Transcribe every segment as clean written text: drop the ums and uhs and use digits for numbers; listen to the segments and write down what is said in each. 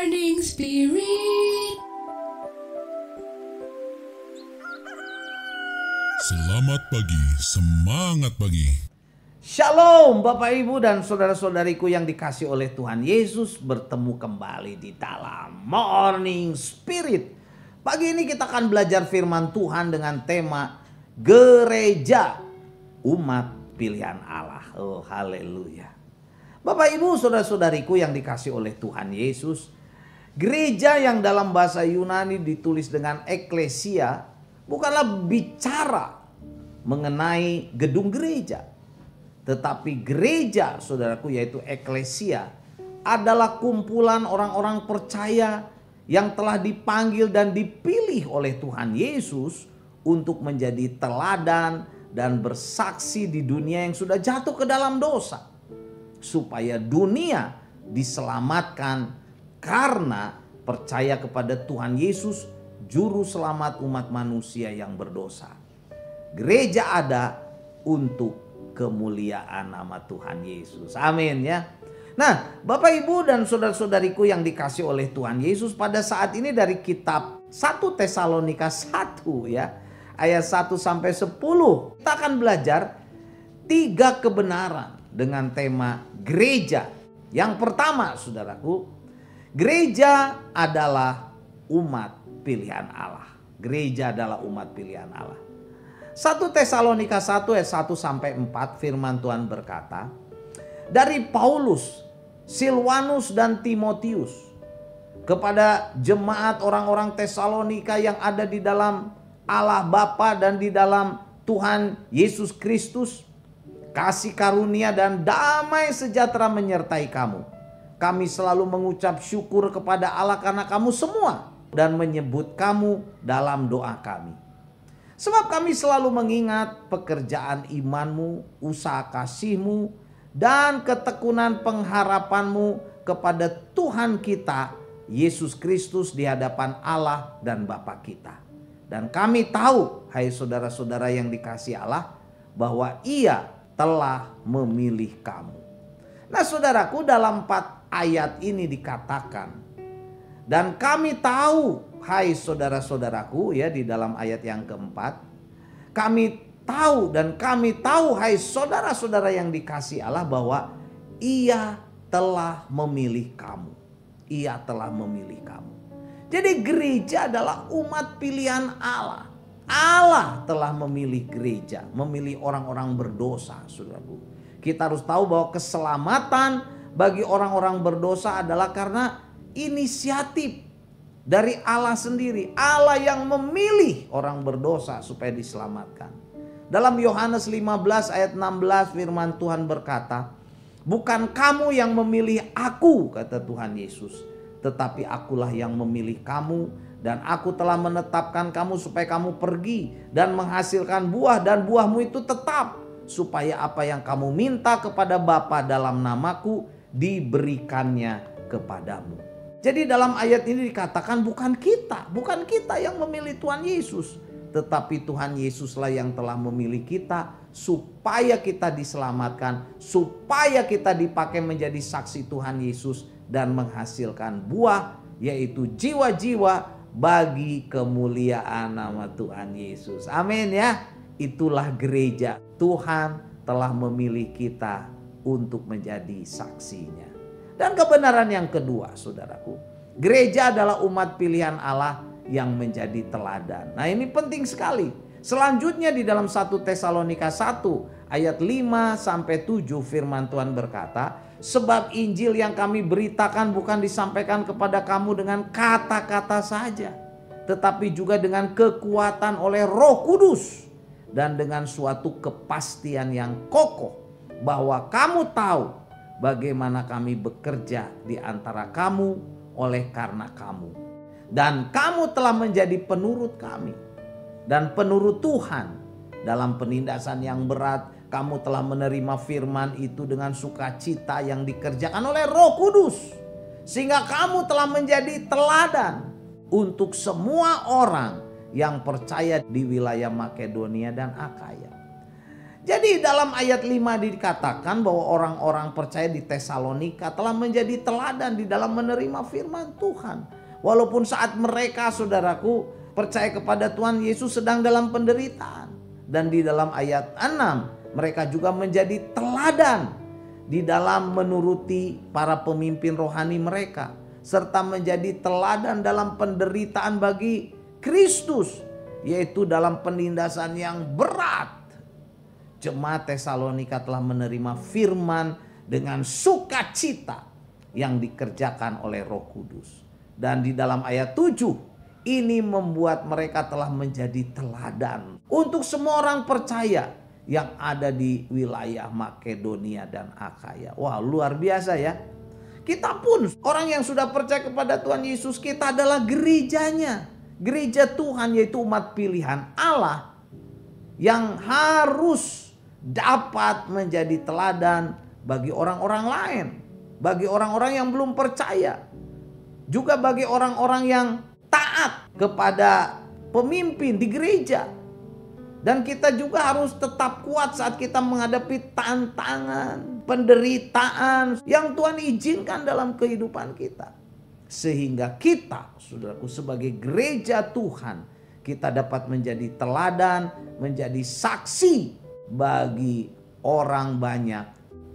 Morning Spirit. Selamat pagi, semangat pagi. Shalom Bapak Ibu dan saudara-saudariku yang dikasih oleh Tuhan Yesus, bertemu kembali di dalam Morning Spirit. Pagi ini kita akan belajar firman Tuhan dengan tema gereja, umat pilihan Allah. Oh haleluya. Bapak Ibu saudara-saudariku yang dikasih oleh Tuhan Yesus, gereja yang dalam bahasa Yunani ditulis dengan eklesia bukanlah bicara mengenai gedung gereja. Tetapi gereja, saudaraku, yaitu eklesia, adalah kumpulan orang-orang percaya yang telah dipanggil dan dipilih oleh Tuhan Yesus untuk menjadi teladan dan bersaksi di dunia yang sudah jatuh ke dalam dosa. Supaya dunia diselamatkan karena percaya kepada Tuhan Yesus, juru selamat umat manusia yang berdosa. Gereja ada untuk kemuliaan nama Tuhan Yesus. Amin ya. Nah, Bapak Ibu dan saudara-saudariku yang dikasih oleh Tuhan Yesus, pada saat ini dari kitab 1 Tesalonika 1 ya, ayat 1 sampai 10, kita akan belajar 3 kebenaran dengan tema gereja. Yang pertama, saudaraku, gereja adalah umat pilihan Allah. Gereja adalah umat pilihan Allah. 1 Tesalonika 1 ayat 1 sampai 4 firman Tuhan berkata, dari Paulus, Silwanus dan Timotius kepada jemaat orang-orang Tesalonika yang ada di dalam Allah Bapa dan di dalam Tuhan Yesus Kristus, kasih karunia dan damai sejahtera menyertai kamu. Kami selalu mengucap syukur kepada Allah karena kamu semua dan menyebut kamu dalam doa kami. Sebab kami selalu mengingat pekerjaan imanmu, usaha kasihmu, dan ketekunan pengharapanmu kepada Tuhan kita, Yesus Kristus di hadapan Allah dan Bapa kita. Dan kami tahu, hai saudara-saudara yang dikasihi Allah, bahwa Ia telah memilih kamu. Nah saudaraku, dalam 4 ayat ini dikatakan, dan kami tahu, hai saudara-saudaraku, ya, di dalam ayat yang keempat, kami tahu dan kami tahu, hai saudara-saudara yang dikasihi Allah, bahwa Ia telah memilih kamu. Ia telah memilih kamu. Jadi gereja adalah umat pilihan Allah. Allah telah memilih gereja, memilih orang-orang berdosa, saudaraku. Kita harus tahu bahwa keselamatan bagi orang-orang berdosa adalah karena inisiatif dari Allah sendiri. Allah yang memilih orang berdosa supaya diselamatkan. Dalam Yohanes 15 ayat 16 firman Tuhan berkata, bukan kamu yang memilih aku, kata Tuhan Yesus, tetapi akulah yang memilih kamu. Dan aku telah menetapkan kamu supaya kamu pergi dan menghasilkan buah, dan buahmu itu tetap, supaya apa yang kamu minta kepada Bapa dalam namaku diberikannya kepadamu. Jadi dalam ayat ini dikatakan bukan kita yang memilih Tuhan Yesus, tetapi Tuhan Yesuslah yang telah memilih kita supaya kita diselamatkan, supaya kita dipakai menjadi saksi Tuhan Yesus dan menghasilkan buah, yaitu jiwa-jiwa bagi kemuliaan nama Tuhan Yesus. Amin ya. Itulah gereja. Tuhan telah memilih kita untuk menjadi saksinya. Dan kebenaran yang kedua, saudaraku, gereja adalah umat pilihan Allah yang menjadi teladan. Nah ini penting sekali. Selanjutnya di dalam 1 Tesalonika 1 ayat 5 sampai 7 firman Tuhan berkata, sebab Injil yang kami beritakan bukan disampaikan kepada kamu dengan kata-kata saja, tetapi juga dengan kekuatan oleh Roh Kudus dan dengan suatu kepastian yang kokoh, bahwa kamu tahu bagaimana kami bekerja di antara kamu oleh karena kamu. Dan kamu telah menjadi penurut kami dan penurut Tuhan dalam penindasan yang berat. Kamu telah menerima firman itu dengan sukacita yang dikerjakan oleh Roh Kudus, sehingga kamu telah menjadi teladan untuk semua orang yang percaya di wilayah Makedonia dan Akaya. Jadi dalam ayat 5 dikatakan bahwa orang-orang percaya di Tesalonika telah menjadi teladan di dalam menerima firman Tuhan. Walaupun saat mereka, saudaraku, percaya kepada Tuhan Yesus sedang dalam penderitaan. Dan di dalam ayat 6 mereka juga menjadi teladan di dalam menuruti para pemimpin rohani mereka. Serta menjadi teladan dalam penderitaan bagi Kristus. Yaitu dalam penindasan yang berat. Jemaat Tesalonika telah menerima firman dengan sukacita yang dikerjakan oleh Roh Kudus. Dan di dalam ayat 7 ini membuat mereka telah menjadi teladan untuk semua orang percaya yang ada di wilayah Makedonia dan Akaya. Wah, luar biasa ya. Kita pun orang yang sudah percaya kepada Tuhan Yesus, kita adalah gerejanya. Gereja Tuhan, yaitu umat pilihan Allah yang harus dapat menjadi teladan bagi orang-orang lain, bagi orang-orang yang belum percaya, juga bagi orang-orang yang taat kepada pemimpin di gereja. Dan kita juga harus tetap kuat saat kita menghadapi tantangan, penderitaan yang Tuhan izinkan dalam kehidupan kita. Sehingga kita, saudaraku, sebagai gereja Tuhan, kita dapat menjadi teladan, menjadi saksi bagi orang banyak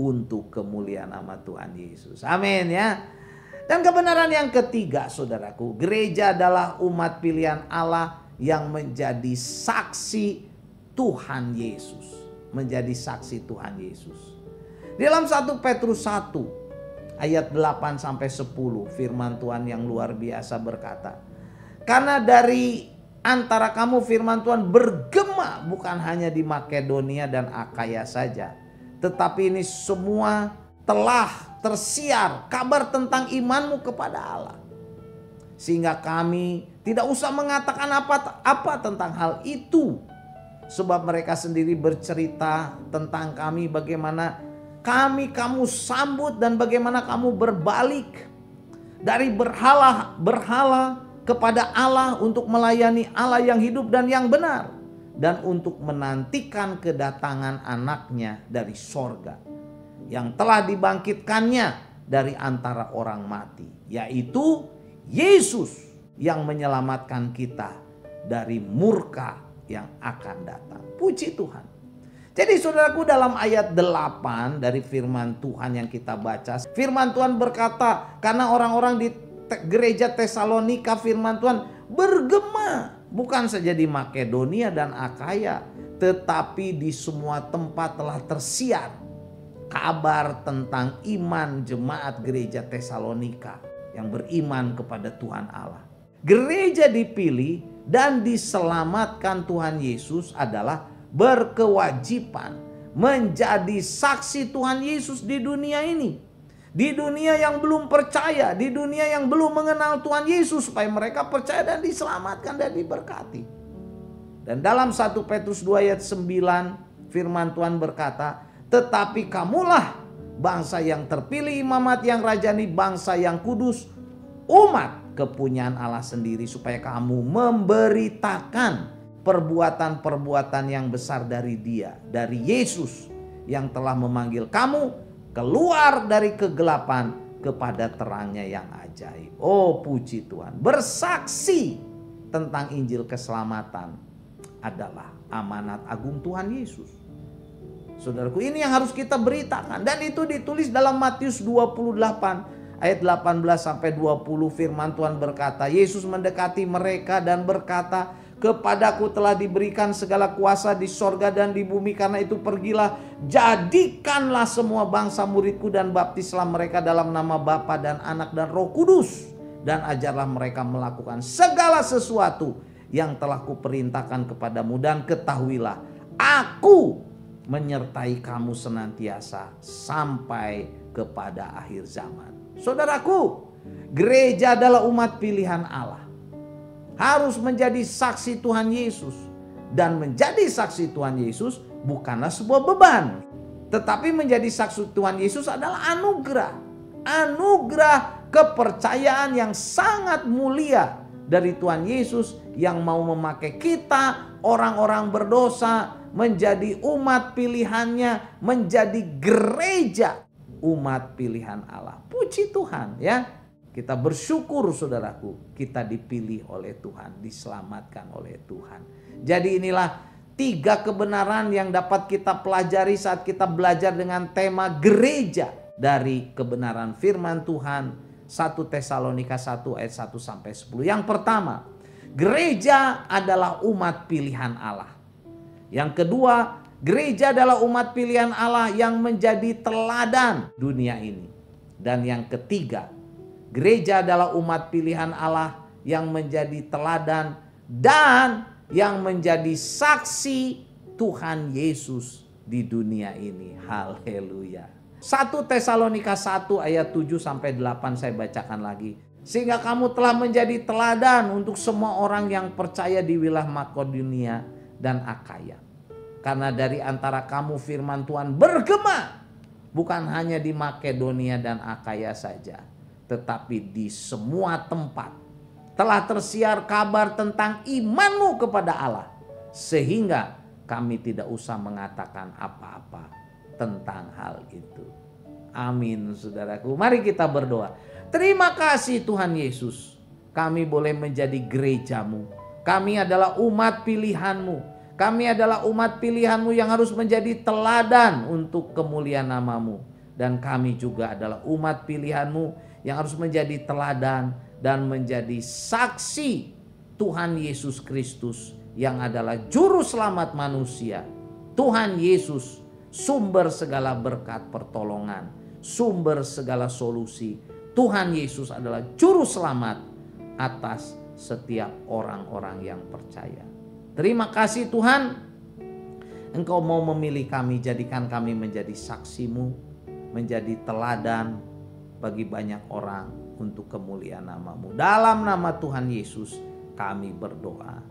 untuk kemuliaan nama Tuhan Yesus. Amin ya. Dan kebenaran yang ketiga, saudaraku, gereja adalah umat pilihan Allah yang menjadi saksi Tuhan Yesus. Menjadi saksi Tuhan Yesus. Di dalam 1 Petrus 1 ayat 8 sampai 10, firman Tuhan yang luar biasa berkata, "Karena dari antara kamu firman Tuhan bergema bukan hanya di Makedonia dan Akaya saja, tetapi ini semua telah tersiar kabar tentang imanmu kepada Allah. Sehingga kami tidak usah mengatakan apa tentang hal itu, sebab mereka sendiri bercerita tentang kami bagaimana kamu sambut dan bagaimana kamu berbalik dari berhala kepada Allah untuk melayani Allah yang hidup dan yang benar, dan untuk menantikan kedatangan anaknya dari sorga yang telah dibangkitkannya dari antara orang mati, yaitu Yesus yang menyelamatkan kita dari murka yang akan datang." Puji Tuhan. Jadi saudaraku, dalam ayat 8 dari firman Tuhan yang kita baca, firman Tuhan berkata, karena orang-orang di gereja Tesalonika, firman Tuhan bergema bukan saja di Makedonia dan Akaya, tetapi di semua tempat telah tersiar kabar tentang iman jemaat gereja Tesalonika yang beriman kepada Tuhan Allah. Gereja dipilih dan diselamatkan Tuhan Yesus adalah berkewajiban menjadi saksi Tuhan Yesus di dunia ini. Di dunia yang belum percaya, di dunia yang belum mengenal Tuhan Yesus, supaya mereka percaya dan diselamatkan dan diberkati. Dan dalam 1 Petrus 2 ayat 9 firman Tuhan berkata, "Tetapi kamulah bangsa yang terpilih, imamat yang rajani, bangsa yang kudus, umat kepunyaan Allah sendiri, supaya kamu memberitakan perbuatan-perbuatan yang besar dari Dia, dari Yesus yang telah memanggil kamu keluar dari kegelapan kepada terangnya yang ajaib." Oh, puji Tuhan. Bersaksi tentang Injil keselamatan adalah amanat agung Tuhan Yesus. Saudaraku, ini yang harus kita beritakan. Dan itu ditulis dalam Matius 28 ayat 18 sampai 20, firman Tuhan berkata, Yesus mendekati mereka dan berkata, "Kepadaku telah diberikan segala kuasa di sorga dan di bumi. Karena itu pergilah, jadikanlah semua bangsa muridku dan baptislah mereka dalam nama Bapa dan Anak dan Roh Kudus. Dan ajarlah mereka melakukan segala sesuatu yang telah kuperintahkan kepadamu. Dan ketahuilah, aku menyertai kamu senantiasa sampai kepada akhir zaman." Saudaraku, gereja adalah umat pilihan Allah. Harus menjadi saksi Tuhan Yesus. Dan menjadi saksi Tuhan Yesus bukanlah sebuah beban. Tetapi menjadi saksi Tuhan Yesus adalah anugerah. Anugerah kepercayaan yang sangat mulia dari Tuhan Yesus yang mau memakai kita, orang-orang berdosa, menjadi umat pilihannya, menjadi gereja umat pilihan Allah. Puji Tuhan ya. Kita bersyukur saudaraku, kita dipilih oleh Tuhan, diselamatkan oleh Tuhan. Jadi inilah 3 kebenaran yang dapat kita pelajari saat kita belajar dengan tema gereja dari kebenaran firman Tuhan 1 Tesalonika 1 ayat 1 sampai 10. Yang pertama, gereja adalah umat pilihan Allah. Yang kedua, gereja adalah umat pilihan Allah yang menjadi teladan dunia ini. Dan yang ketiga, gereja adalah umat pilihan Allah yang menjadi teladan dan yang menjadi saksi Tuhan Yesus di dunia ini. Haleluya. 1 Tesalonika 1 ayat 7 sampai 8 saya bacakan lagi. Sehingga kamu telah menjadi teladan untuk semua orang yang percaya di wilayah Makedonia dan Akaya. Karena dari antara kamu firman Tuhan bergema, bukan hanya di Makedonia dan Akaya saja, tetapi di semua tempat telah tersiar kabar tentang imanmu kepada Allah, sehingga kami tidak usah mengatakan apa-apa tentang hal itu. Amin saudaraku. Mari kita berdoa. Terima kasih Tuhan Yesus, kami boleh menjadi gerejamu. Kami adalah umat pilihanmu. Kami adalah umat pilihanmu yang harus menjadi teladan untuk kemuliaan namamu. Dan kami juga adalah umat pilihanmu yang harus menjadi teladan dan menjadi saksi Tuhan Yesus Kristus yang adalah juru selamat manusia. Tuhan Yesus, sumber segala berkat pertolongan, sumber segala solusi. Tuhan Yesus adalah juru selamat atas setiap orang-orang yang percaya. Terima kasih Tuhan, Engkau mau memilih kami, jadikan kami menjadi saksimu, menjadi teladan bagi banyak orang untuk kemuliaan namamu. Dalam nama Tuhan Yesus kami berdoa.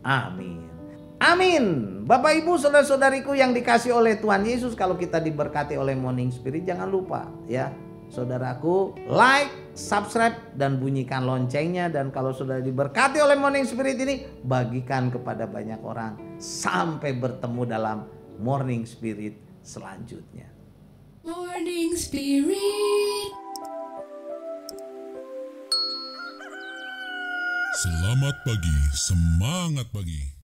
Amin. Amin. Bapak Ibu saudara-saudariku yang dikasih oleh Tuhan Yesus, kalau kita diberkati oleh Morning Spirit, jangan lupa ya saudaraku, like, subscribe dan bunyikan loncengnya. Dan kalau sudah diberkati oleh Morning Spirit ini, bagikan kepada banyak orang. Sampai bertemu dalam Morning Spirit selanjutnya. Morning Spirit. Selamat pagi, semangat pagi.